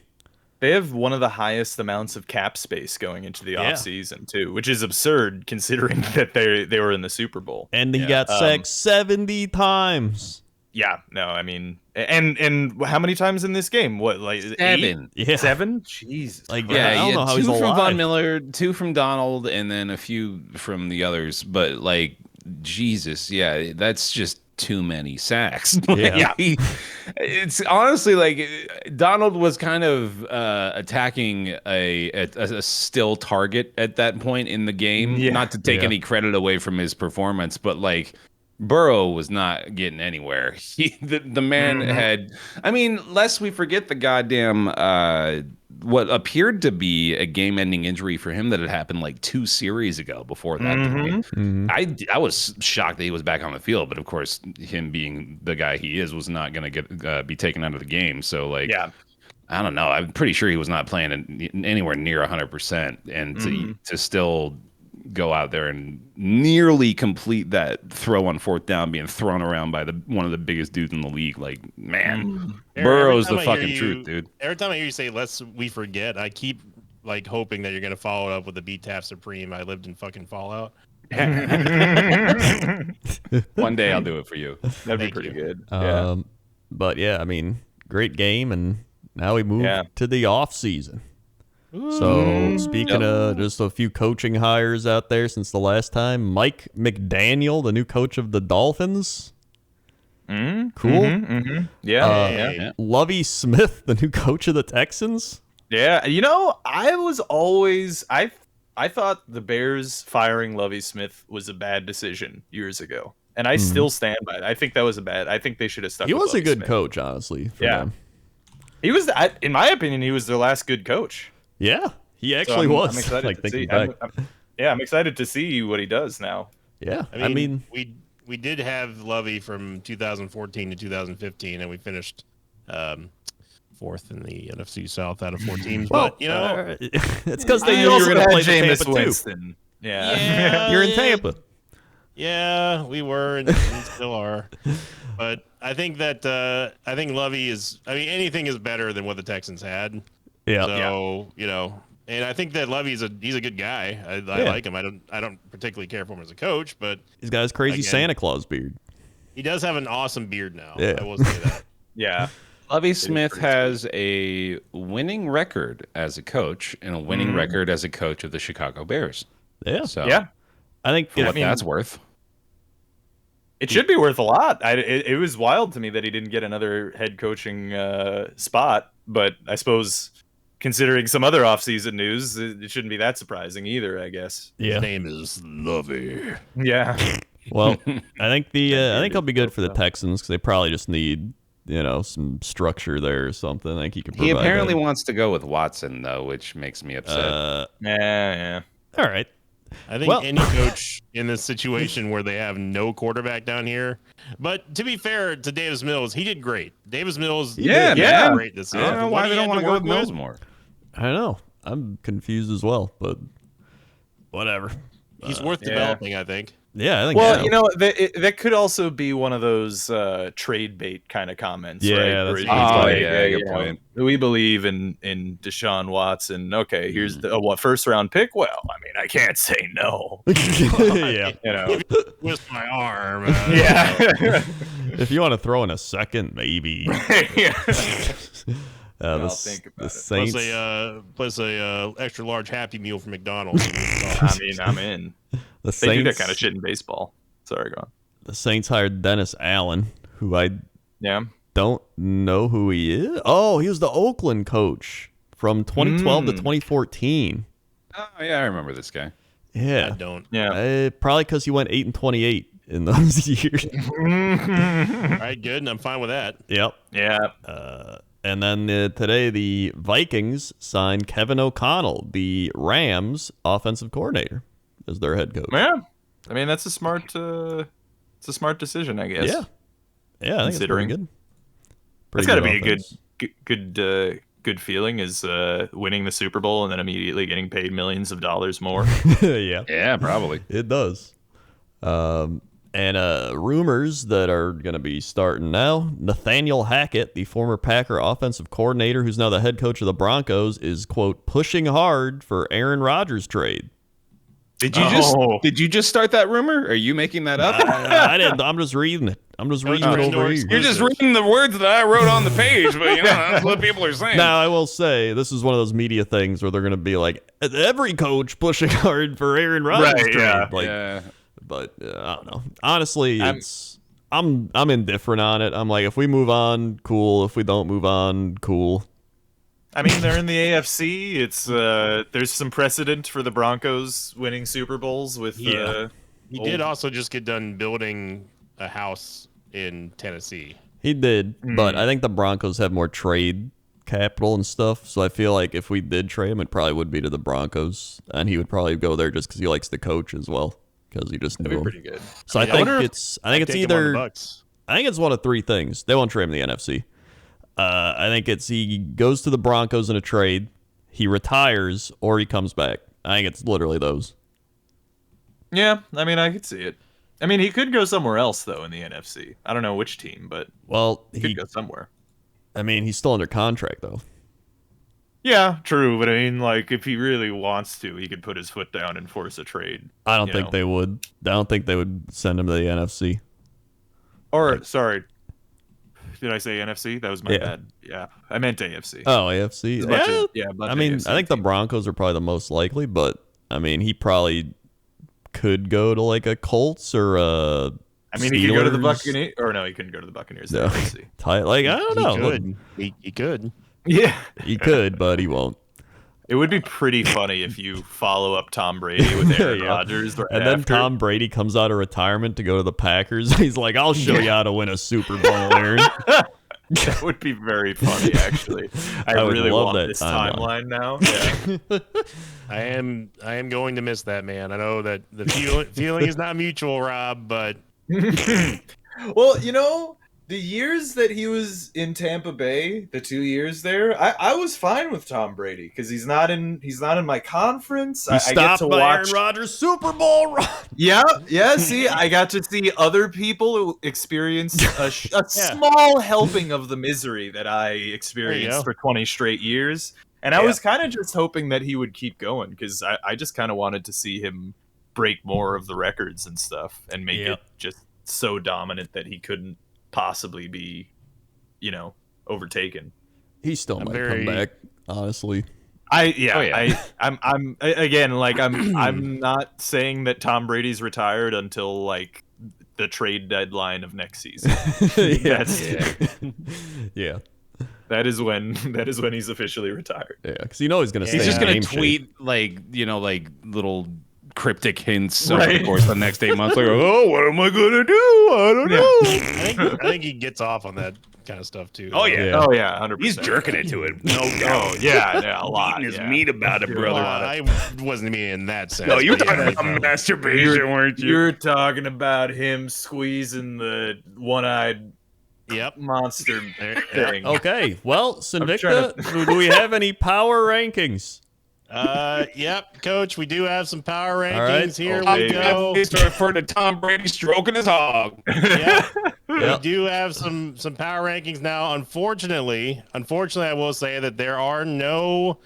They have one of the highest amounts of cap space going into the offseason, too, which is absurd considering that they were in the Super Bowl. And he got sacked 70 times. Yeah, no, I mean, and how many times in this game? What, like 7? 8? Yeah. 7? Jesus. Like, I don't know how 2 he's alive. from Von Miller, 2 from Donald, and then a few from the others. But like, Jesus, that's just too many sacks. It's honestly like Donald was kind of attacking a still target at that point in the game. Not to take any credit away from his performance, but like, Burrow was not getting anywhere. The man had, I mean, lest we forget the goddamn what appeared to be a game-ending injury for him that had happened like 2 series ago before that. I was shocked that he was back on the field, but of course, him being the guy he is was not going to be taken out of the game. So like, I don't know. I'm pretty sure he was not playing anywhere near 100%, and to still go out there and nearly complete that throw on 4th down, being thrown around by one of the biggest dudes in the league. Like, man, Burrow's the fucking truth, dude. Every time I hear you say "lest we forget," I keep like hoping that you're gonna follow it up with the Beat Tap Supreme. I lived in fucking Fallout. One day I'll do it for you. That'd be pretty good. But yeah, I mean, great game, and now we move to the off season. So, speaking of just a few coaching hires out there since the last time, Mike McDaniel, the new coach of the Dolphins. Cool. Yeah. Lovie Smith, the new coach of the Texans. Yeah, I I thought the Bears firing Lovie Smith was a bad decision years ago, and I still stand by it. I think that was I think they should have stuck. He with was a Lovie good Smith. coach, honestly. For Yeah. them. He was, in my opinion, he was their last good coach. Yeah, he So actually was. I'm excited like to thinking see. back. I'm excited to see what he does now. Yeah, I mean, we did have Lovey from 2014 to 2015, and we finished fourth in the NFC South out of 4 teams. well, But you know, it's because they You knew you were going to had play the Jameis Tampa too. Winston. Yeah. You're in Tampa. yeah, we were and still are. But I think that Lovey is. I mean, anything is better than what the Texans had. Yeah. So you know, and I think that Lovey's he's a good guy. I like him. I don't particularly care for him as a coach, but He's got his crazy Again. Santa Claus beard. he does have an awesome beard now. Yeah. I will say that. Yeah. Lovie Smith has a winning record as a coach and a winning record as a coach of the Chicago Bears. Yeah. So Yeah. I think for what that's worth. It should be worth a lot. It was wild to me that he didn't get another head coaching spot, but I suppose considering some other offseason news, it shouldn't be that surprising either, I guess. yeah. His name is Lovey. Yeah. Well, I think I think he'll be good for the Texans because they probably just need some structure there or something. I think he could. He provide apparently that. wants to go with Watson though, which makes me upset. Yeah. All right. I think Well- any coach in this situation where they have no quarterback down here. But to be fair to Davis Mills, he did great. Davis Mills, Yeah, did man. great this I year. don't know For why what they he don't had want to go work with Mills more. I don't know. I'm confused as well, but whatever. He's worth yeah. developing, I think. Yeah, I think. Well, so. you know, that could also be one of those trade bait kind of comments, Yeah, right? that's Where a good he's point. like, Yeah, hey, good you know, point. we believe in Deshaun Watson. Okay, here's the first round pick. Well, I mean, I can't say no. yeah. You know. Twist my arm. Yeah. If you want to throw in a second, maybe. I'll think about the it. Saints. Plus a extra large Happy Meal from McDonald's. I mean, I'm in. the They do that Saints. kind of shit in baseball. Sorry, go on. The Saints hired Dennis Allen, who I Yeah. don't know who he is. Oh, he was the Oakland coach from 2012 to 2014. Oh yeah, I remember this guy. I Yeah, don't. Yeah. probably because he went 8-28 in those years. All right, good. And I'm fine with that. Yep. Yeah. And then today, the Vikings signed Kevin O'Connell, the Rams offensive coordinator, as their head coach. Yeah. I mean, that's a smart decision, I guess. Yeah, yeah, I think it's pretty Considering. good. That's Pretty got to be a offense. good feeling is winning the Super Bowl and then immediately getting paid millions of dollars more. Yeah, Yeah, probably. it does. And rumors that are going to be starting now. Nathaniel Hackett, the former Packer offensive coordinator, who's now the head coach of the Broncos, is, quote, pushing hard for Aaron Rodgers trade. Did you just start that rumor? Are you making that up? I didn't. I'm just reading it. I'm just reading it over here. You're just reading the words that I wrote on the page, but you know that's what people are saying. Now, I will say, this is one of those media things where they're going to be like, every coach pushing hard for Aaron Rodgers Right, trade. yeah. Like, Yeah. But I don't know. Honestly, I'm indifferent on it. I'm like, if we move on, cool. If we don't move on, cool. I mean, they're in the AFC. It's there's some precedent for the Broncos winning Super Bowls with Yeah. He did old- also just get done building a house in Tennessee. He did, but I think the Broncos have more trade capital and stuff. So I feel like if we did trade him, it probably would be to the Broncos, and he would probably go there just because he likes the coach as well, because he just knew That'd be him. pretty good. So I I mean, I think wonder if it's Take him on the either Bucks. I think it's one of three things. They won't trade him in the NFC. I think it's he goes to the Broncos in a trade, he retires, or he comes back. I think it's literally those. Yeah, I mean, I could see it. I mean, he could go somewhere else though in the NFC. I don't know which team, but Well, he could go somewhere. I mean, he's still under contract though. Yeah, true, but I mean, like, if he really wants to, he could put his foot down and force a trade. I don't You think know. they would. I don't think they would send him to the NFC. Or, sorry, did I say NFC? That was my Yeah. bad. Yeah, I meant AFC. Oh, AFC. It's a bunch Yeah, of- yeah, a bunch I of mean, AFC I think the teams. Broncos are probably the most likely, but I mean, he probably could go to like a Colts or a. I mean, he could go to the Steelers. Buccaneers. Or no, he couldn't go to the Buccaneers. No. The AFC. Like I don't know. He could. He could. Yeah. He could, but he won't. It would be pretty funny if you follow up Tom Brady with Aaron Yeah. Rodgers right And then after. Tom Brady comes out of retirement to go to the Packers. He's like, I'll show you how to win a Super Bowl, Aaron. That would be very funny, actually. I would really love want that this timeline. timeline now. Yeah. I am going to miss that man. I know that the feeling is not mutual, Rob, but Well, the years that he was in Tampa Bay, the 2 years there, I was fine with Tom Brady because he's not in my conference. I get to by watch. Aaron Rodgers' Super Bowl run. Yeah. See, I got to see other people experience a small helping of the misery that I experienced for 20 straight years, and I was kind of just hoping that he would keep going because I just kind of wanted to see him break more of the records and stuff and make it just so dominant that he couldn't possibly be, overtaken. He still might come back, honestly. I'm again, like I'm not saying that Tom Brady's retired until like the trade deadline of next season. Yeah. That is when he's officially retired. Yeah, because he's gonna stay. He's just in gonna game tweet shape. like little cryptic hints over the course of the next 8 months. Like, oh, what am I gonna do? I don't know. I think he gets off on that kind of stuff too. Oh yeah. Yeah. Oh yeah, 100%. He's jerking it to it. No doubt. Oh yeah, a lot. Eating his Yeah. meat about it, Well, brother. I wasn't meaning in that sense. No, you were but talking yeah, about masturbation, weren't you? You're talking about him squeezing the one-eyed Yep. monster There- thing. Okay, well, trying Sinvicta, do we have any power rankings? Yep, Coach. We do have some power right. rankings. Here Oh, we baby. go. He's referring to Tom Brady stroking his hog. Yeah. Yep. We do have some power rankings now. Unfortunately, I will say that there are no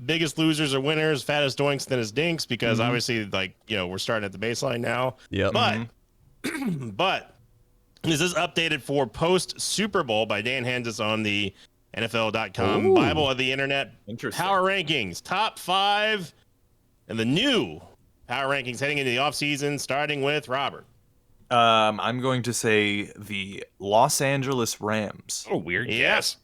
biggest losers or winners, fattest doinks, thinnest dinks, because obviously, we're starting at the baseline now. Yep. But but this is updated for post Super Bowl by Dan Hansis on the NFL.com Ooh. Bible of the Internet. Interesting. Power rankings, top 5, and the new power rankings heading into the offseason, starting with Robert. I'm going to say the Los Angeles Rams. Oh, weird Yeah. guess.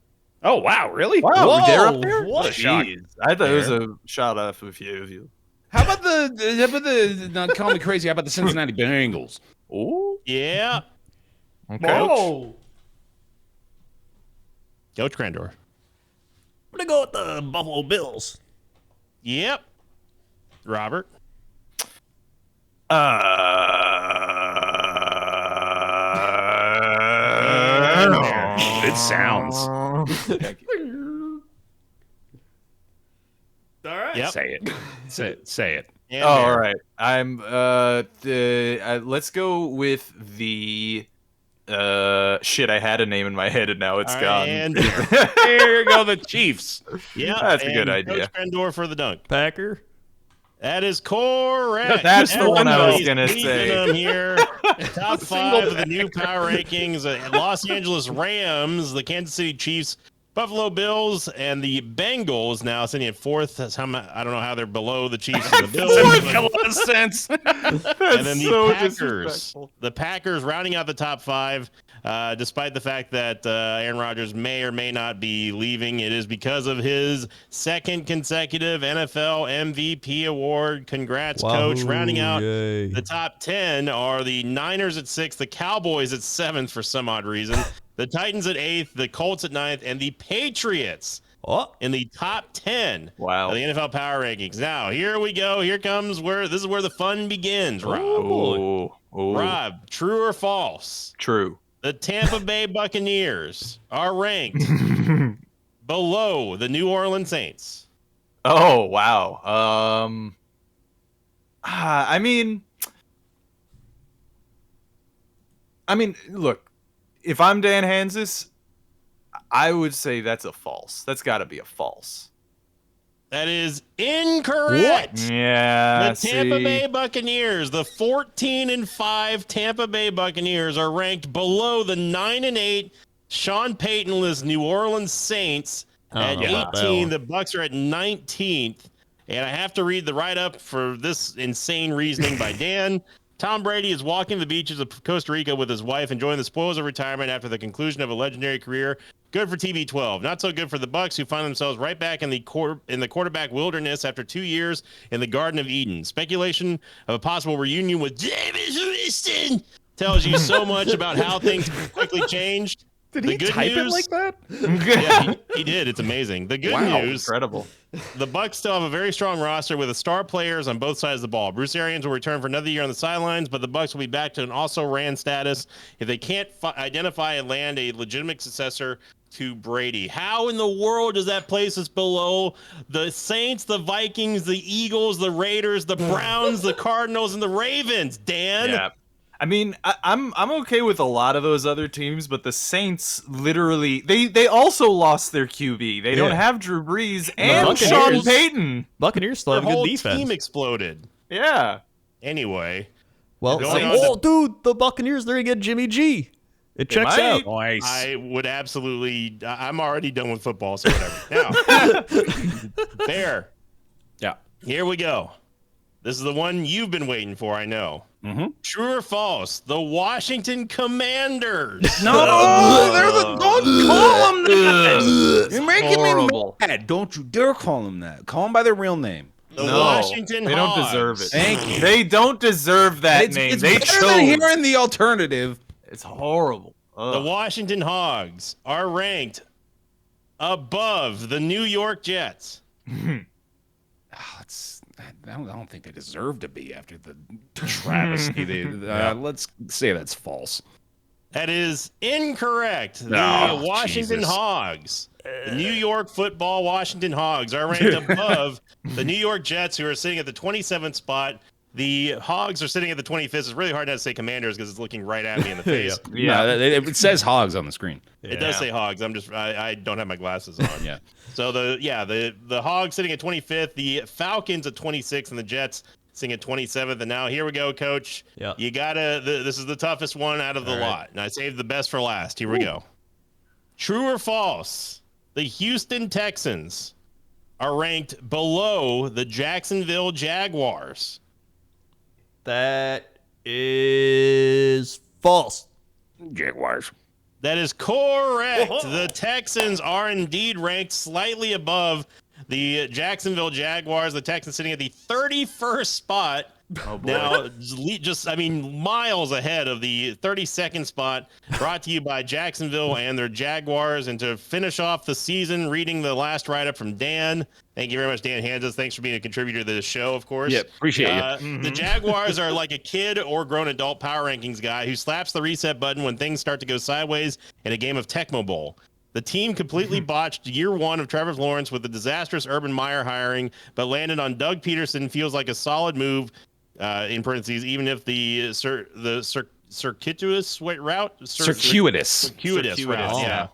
Oh wow, really? Wow, Whoa, they're up there? what a shock. Jeez. I thought it was a shot off of you. How about the not call me crazy? How about the Cincinnati Bengals? Oh, Yeah, okay. Coach Crandor. I'm gonna go with the Buffalo Bills. Yep. Robert. Good sounds. All right. Yep. Say it. Say it. And Oh, Bear. all right. I'm let's go with the shit. I had a name in my head and now it's All right, gone. and There you go, the Chiefs. yeah, That's a good and idea. Coach Crandor for the dunk. Packer. That is correct. That's the one I was Everybody's gonna beating say. them here. Top 5 of the new power rankings: Los Angeles Rams, the Kansas City Chiefs, Buffalo Bills, and the Bengals. Now sitting at 4th. I don't know how they're below the Chiefs and the Bills. Makes but- a lot of sense. and then the Packers rounding out the top 5, despite the fact that Aaron Rodgers may or may not be leaving. It is because of his 2nd consecutive NFL MVP award. Congrats, Coach. Wahoo, Rounding out yay. the top 10 are the Niners at 6th, the Cowboys at 7th for some odd reason, the Titans at 8th, the Colts at 9th, and the Patriots Oh, in the top 10 Wow. of the NFL power rankings. Now, here we go. Here comes this is where the fun begins, Rob. Oh, Rob, true or false? true. The Tampa Bay Buccaneers are ranked below the New Orleans Saints. Oh, wow. I mean, look, if I'm Dan Hansis, I would say that's a false. That's got to be a false. That is incorrect. Yeah. The Tampa Bay Buccaneers, the 14-5 Tampa Bay Buccaneers, are ranked below the 9-8 Sean Paytonless New Orleans Saints I at don't know about that 18. one. The Bucks are at 19th, and I have to read the write-up for this insane reasoning by Dan. Tom Brady is walking the beaches of Costa Rica with his wife, enjoying the spoils of retirement after the conclusion of a legendary career. Good for TB12. Not so good for the Bucs, who find themselves right back in the quarterback wilderness after 2 years in the Garden of Eden. Speculation of a possible reunion with Jameis Winston tells you so much about how things quickly changed. Did he type it like that? Yeah, he did. It's amazing. The good news, incredible. the Bucs still have a very strong roster with star players on both sides of the ball. Bruce Arians will return for another year on the sidelines, but the Bucs will be back to an also-ran status if they can't identify and land a legitimate successor to Brady. How in the world does that place us below the Saints, the Vikings, the Eagles, the Raiders, the Browns, the Cardinals, and the Ravens, Dan? Yeah. I mean, I'm okay with a lot of those other teams, but the Saints literally they also lost their QB. They don't have Drew Brees and Sean Payton. Buccaneers still Their have a whole good defense. team exploded. Yeah. Anyway. Well, Going on to- dude, the Buccaneers, they're going to get Jimmy G. It checks might. out. Nice. I would absolutely. I'm already done with football, so whatever. Now, Bear. Yeah. Here we go. This is the one you've been waiting for, I know. Mm-hmm. True or false? The Washington Commanders. No, they're the. Don't call them that. You're making horrible. me mad. Don't you dare call them that. Call them by their real name. The No, Washington they Hogs. don't deserve it. Thank you. They don't deserve that name. It's They better chose. than hearing the alternative. It's horrible. The Ugh. Washington Hogs are ranked above the New York Jets. I don't think they deserve to be after the travesty. Let's say that's false. That is incorrect. The Oh, Washington Jesus. Hogs, the New York football Washington Hogs, are ranked above the New York Jets, who are sitting at the 27th spot. The Hogs are sitting at the 25th. It's really hard not to say Commanders because it's looking right at me in the face. Yeah. No, it says Hogs on the screen. It does say Hogs. I don't have my glasses on. Yeah. So the Hogs sitting at 25th, the Falcons at 26th, and the Jets sitting at 27th. And now here we go, Coach. Yeah. You gotta. This is the toughest one out of the lot, and I saved the best for last. Here we go. True or false? The Houston Texans are ranked below the Jacksonville Jaguars. That is false. Jaguars. That is correct. The Texans are indeed ranked slightly above the Jacksonville Jaguars. The Texans sitting at the 31st spot. Oh, boy. Now, miles ahead of the 32nd spot, brought to you by Jacksonville and their Jaguars. And to finish off the season, reading the last write-up from Dan. Thank you very much, Dan Hanses. Thanks for being a contributor to this show, of course. Yep, appreciate you. The Jaguars are like a kid or grown adult power rankings guy who slaps the reset button when things start to go sideways in a game of Tecmo Bowl. The team completely botched year one of Trevor Lawrence with the disastrous Urban Meyer hiring, but landed on Doug Peterson. Feels like a solid move, in parentheses, even if the circuitous route? Circuitous. Circuitous route, yeah.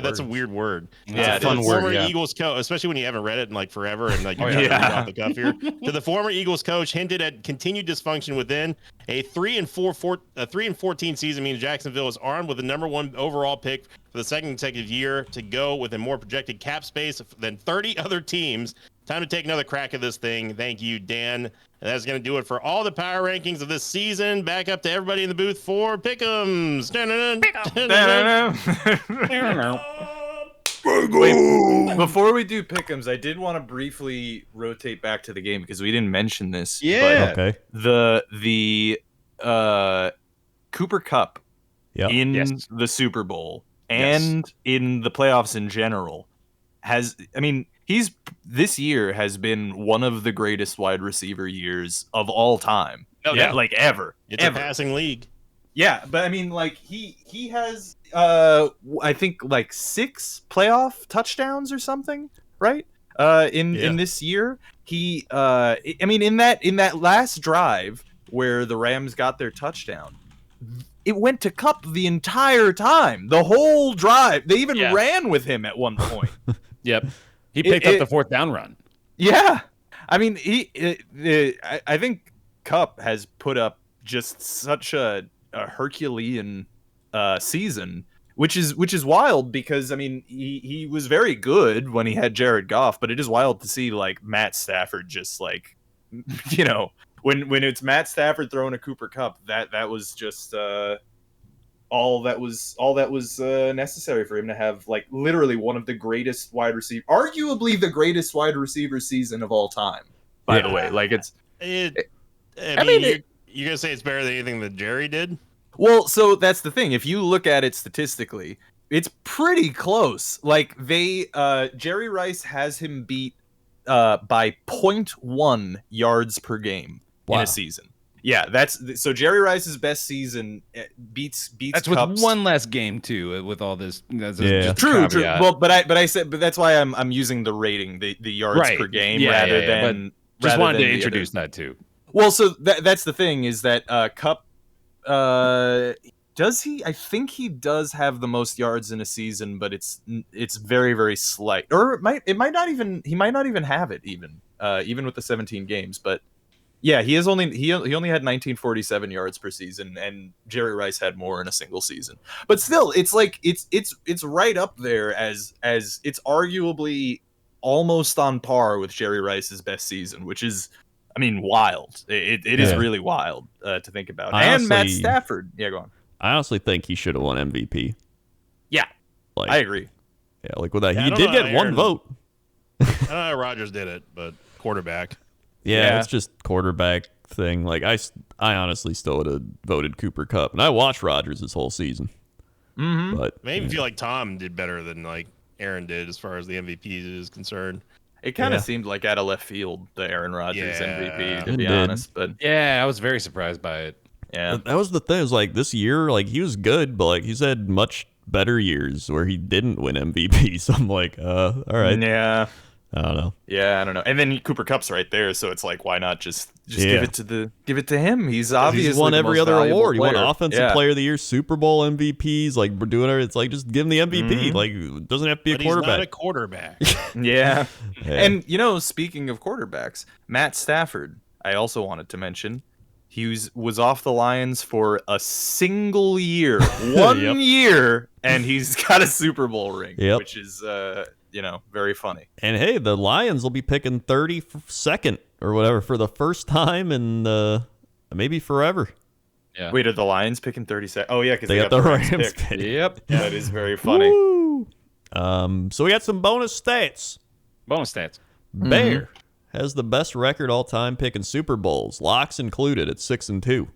That's a weird word. Yeah, it's a fun the word, former yeah. Eagles coach, especially when you haven't read it in like forever and like you're yeah. trying to read off the cuff here. To the former Eagles coach hinted at continued dysfunction within a 3-14 season means Jacksonville is armed with the number one overall pick for the second consecutive year to go with a more projected cap space than 30 other teams. Time to take another crack at this thing. Thank you, Dan. And that's going to do it for all the power rankings of this season. Back up to everybody in the booth for Pick'ems. Wait, before we do pick'ems, I did want to briefly rotate back to the game because we didn't mention this. Yeah. Okay. But the Cooper Cup Yeah. in Yes. the Super Bowl and in the playoffs in general he's this year has been one of the greatest wide receiver years of all time. No doubt. Like ever. It's ever. a passing league. Yeah, but I mean, like he has I think like 6 playoff touchdowns or something, right? In this year, he in that last drive where the Rams got their touchdown, it went to Cup the entire time, the whole drive. They even ran with him at one point. Yep. He picked up the fourth down run. Yeah, I mean, I think Cup has put up just such a Herculean season, which is wild because I mean he was very good when he had Jared Goff, but it is wild to see like Matt Stafford just like when it's Matt Stafford throwing a Cooper Cup, that was just all that was necessary for him to have like literally one of the greatest arguably the greatest wide receiver season of all time. By the way, like I mean, mean, you're gonna say it's better than anything that Jerry did? well, so that's the thing. If you look at it statistically, it's pretty close. Like Jerry Rice has him beat by 0.1 yards per game in a season. Yeah, so Jerry Rice's best season beats. That's Cup's. with one less game too. With all this, that's Yeah. True. caveat. Well, but I said, but that's why I'm using the rating, the yards Right. per game Yeah, rather yeah, than. Just rather wanted than to the introduce other. that too. Well, so that's the thing is that Cup. Does he? I think he does have the most yards in a season, but it's very, very slight. Or it might not even. He might not even have it even with the 17 games. But yeah, he only had 1947 yards per season, and Jerry Rice had more in a single season. But still, it's like it's right up there as it's arguably almost on par with Jerry Rice's best season, which is. I mean, wild. It is really wild to think about. And Matt Stafford. Yeah, go on. I honestly think he should have won MVP. Yeah, Like, I agree. Yeah, like with that, Yeah, I he don't did know get how one Aaron- vote. I don't know how Rodgers did it, but quarterback. Yeah, it's just quarterback thing. Like I honestly still would have voted Cooper Cup, and I watched Rodgers this whole season. Mm-hmm. But I even feel like Tom did better than like Aaron did as far as the MVP is concerned. It kind of seemed like out of left field, the Aaron Rodgers MVP, to It be did. honest. But Yeah, I was very surprised by it. yeah, that was the thing. It was like this year, like he was good, but like he's had much better years where he didn't win MVP. So I'm like, all right, yeah, I don't know. yeah. I don't know. And then Cooper Cup's right there, so it's like, why not just Yeah. give it to him? He's obviously He's won the every most other valuable award. He won player. Offensive Player of the Year, Super Bowl MVPs. Like we're doing it. It's like just give him the MVP. Like it doesn't have to be But a he's not a quarterback. quarterback. Yeah. Yeah. And speaking of quarterbacks, Matt Stafford, I also wanted to mention, he was off the Lions for a single year, one Yep. year, and he's got a Super Bowl ring, Yep. which is very funny. And hey, the Lions will be picking 32nd or whatever for the first time in maybe forever. Yeah. Wait, are the Lions picking 32nd? Oh yeah, because They got the Rams pick. pick. Yep. That is very funny. Woo! So we got some bonus stats. Bonus stats. Bear has the best record all time picking Super Bowls, locks included at 6-2.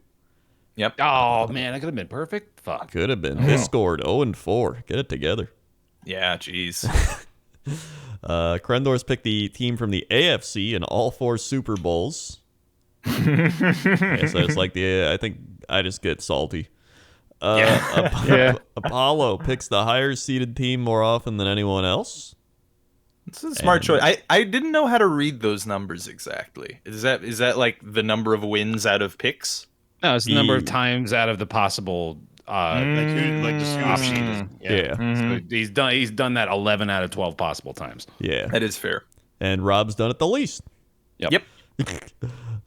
Yep. Oh man, that could have been perfect. Fuck. Could have been. They scored 0-4. Get it together. Yeah, jeez. Krendor's picked the team from the AFC in all 4 Super Bowls. Yeah, so it's like I think I just get salty. Apollo picks the higher seeded team more often than anyone else. It's a smart choice. I didn't know how to read those numbers exactly. Is that like the number of wins out of picks? No, it's the number of times out of the possible. Just who Options. Yeah. So he's done that 11 out of 12 possible times. Yeah. That is fair. And Rob's done it the least. Yep.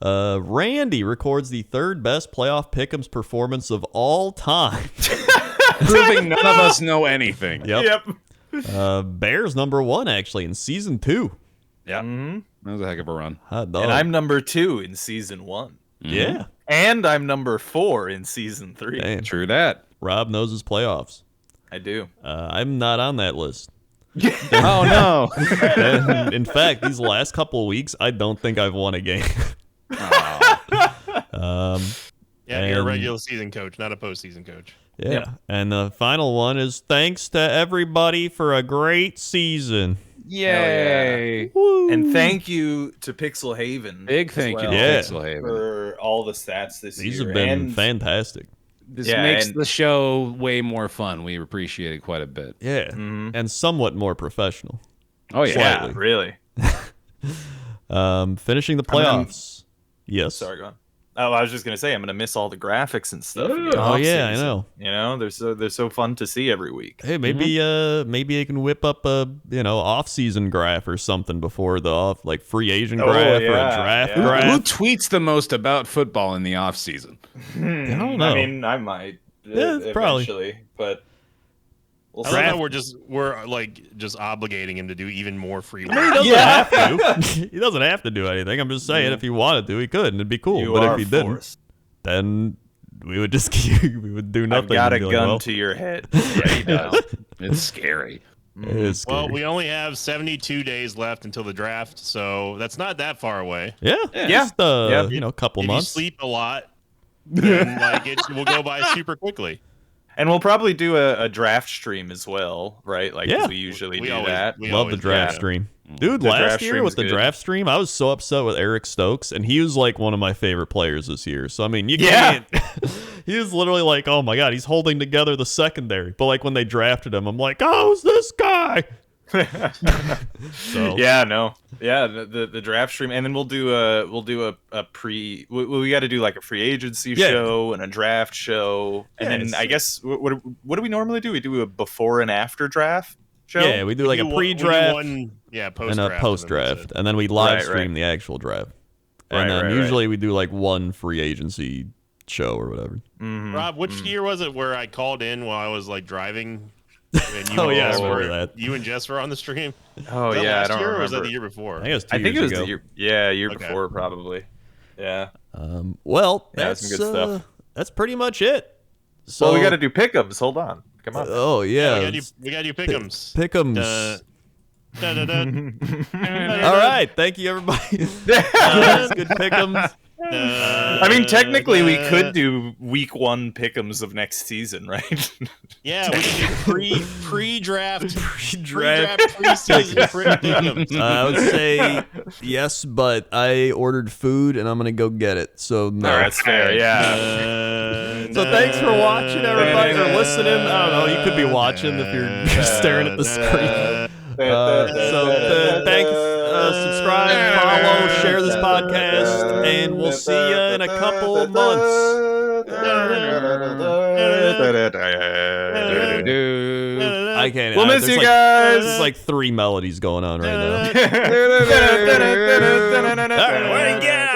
Randy records the 3rd best playoff pick'ems performance of all time. Proving none of us know anything. Yep. Bears number 1 actually in season 2. Yeah. That was a heck of a run. Hot dog. And I'm number 2 in season 1. Yeah. And I'm number 4 in season 3. Damn. True that. Rob knows his playoffs. I do. I'm not on that list. Oh no. And in fact, these last couple of weeks, I don't think I've won a game. Yeah, you're a And- regular season coach, not a postseason coach. Yeah. Yep. And the final one is thanks to everybody for a great season. Yay. And thank you to Pixel Haven. Big as thank you to well Yeah. Pixel Haven. for all the stats this These year. have been And fantastic. This Yeah, makes and- the show way more fun. We appreciate it quite a bit. Yeah. And somewhat more professional. Oh yeah. yeah, Slightly. really. Finishing the I'm gonna- playoffs. Yes. Sorry, go on. Oh, I was just gonna say I'm gonna miss all the graphics and stuff. in the Oh yeah, I offseason. know. You know, they're so fun to see every week. Hey, maybe maybe I can whip up a off-season graph or something before the free agent Oh, graph or a yeah, draft yeah. Who graph. tweets the most about football in the off season? I don't know. I mean, I might Yeah, probably. eventually, but I love how we're like just obligating him to do even more free work. He doesn't have to. He doesn't have to do anything. I'm just saying, if he wanted to, he could, and it'd be cool. But if he didn't, then we would just we would do nothing. I've got a and be gun like, to your head. Yeah, he does. It's scary. It is scary. Well, we only have 72 days left until the draft, so that's not that far away. Yeah. Just, a couple If months. you sleep a lot, then like it will go by super quickly. And we'll probably do a draft stream as well, right? Like, 'cause we usually do that. Love the draft stream. Dude, The last draft year stream with is the good. draft stream, I was so upset with Eric Stokes, and he was like one of my favorite players this year. So, I mean, you can't. He was literally like, oh my God, he's holding together the secondary. But like when they drafted him, I'm like, oh, who's this guy? So the draft stream, and then we'll do a pre. We got to do like a free agency show and a draft show, and then I guess what do we normally do? We do a before and after draft show. Yeah, we do like a pre-draft post-draft, and a post-draft, and then we live stream the actual draft. And then usually we do like one free agency show or whatever. Rob, which year was it where I called in while I was like driving? And I remember that. You and Jess were on the stream. Oh Was that yeah, I last don't year, remember. or was that the year before? I think it was 2 I think years it was ago. the year before probably. Yeah. Well, that's that's some good stuff. That's pretty much it. So Well, we got to do pick'ems. Hold on. Come on. Oh yeah, we got to do pick'ems. Pick'ems. All All right, thank you everybody. That's good pick'ems. I mean, technically, we could do week 1 pick'ems of next season, right? Yeah, we can do pre-draft Pre-draft preseason pick'ems. I would say yes, but I ordered food and I'm gonna go get it. So no. That's fair. Yeah. So thanks for watching, everybody, or listening. I don't know. You could be watching if you're staring at the screen. Thanks. Subscribe, follow, share this podcast, and we'll see you in a couple of months. I can't. We'll miss you guys. There's like 3 melodies going on right now. All right, All right, where'd he get?